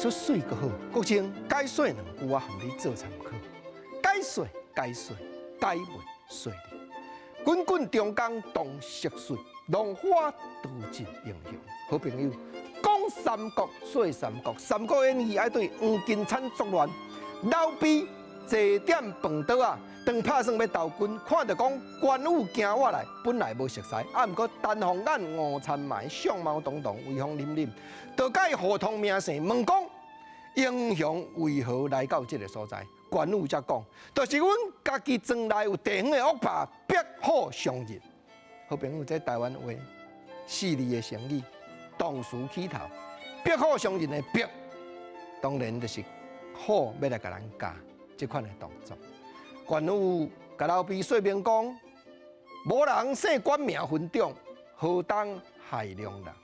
出水阁好，国情该说两句啊，含你做参考。该说，该袂说哩。滚滚中江东逝水，浪花淘尽英雄。好朋友，讲三国，说三国，《三国演义》爱对黄金产作乱，老毕坐点饭桌啊，当拍算要投军，看到讲关羽行我来，本来无熟悉，啊，毋过单红眼五残埋，相貌堂堂，威风凛凛，就该互通名声，问讲英雄为何来到这个所在？关羽才讲，就是阮家己庄内有地方的恶霸，逼好相认。好朋友，这台湾话四字的成语，同时起头，逼好相认的逼，当然就是好要来甲人教这款的动作。关羽甲老毕说明讲，无人姓关名分长，何当害良人？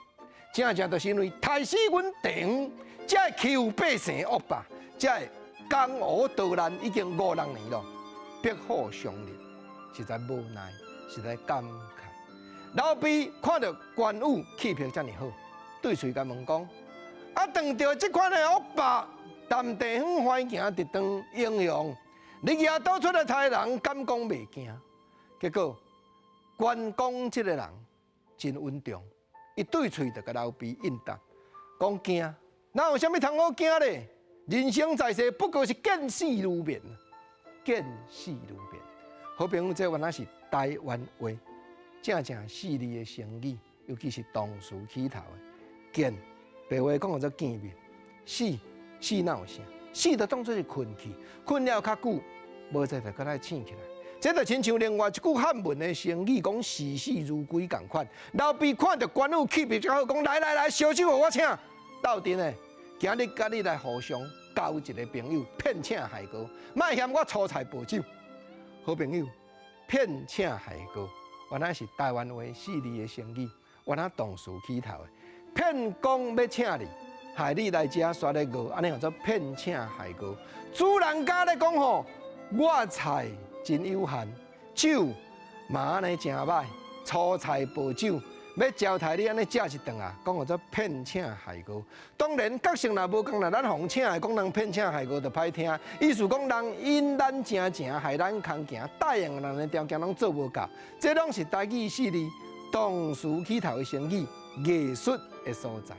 正正就是因为害死阮地方，才会欺负百姓的恶霸，才会江湖盗难已经5、6年了，逼好相认，实在无奈，实在感慨。老毕看到关羽气魄遮尔好，对嘴甲问讲：啊，当着这款的恶霸，谈地方欢行直当英雄，你夜倒出来杀人，敢讲袂惊？结果关公这个人真稳重，伊对嘴就甲老毕应答，讲惊，哪有啥物通好惊咧？人生在世，不过是见死如面，见死如面。好朋友，这原来是台湾话，正正四字的成语，尤其是同时起头的见，白话讲做见面。死哪有啥？死就当作是困去，困了较久，无再就搁来醒起来。这就亲像另外一句汉文的成语，讲视死如归共款。老毕看到关羽气魄较好，讲来，烧酒互我请。斗阵的。今日甲你来互相交一个朋友，骗请海哥，莫嫌我粗菜薄酒。好朋友，骗请海哥，原来是台湾话四字的成语，原来同时起头的。骗讲要请你，害你来遮刷咧饿，安尼叫做骗请海哥。主人家咧讲吼，我菜真有限，酒嘛安尼真歹，粗菜薄酒。要招待你安尼食一顿啊，讲叫做骗请害过。当然，角色若无讲啦，咱红请的讲人骗请害过就歹听。意思讲人因咱正，害咱空行，答应人的条件拢做无到，这拢是台语四字同时起头的成语艺术的所在。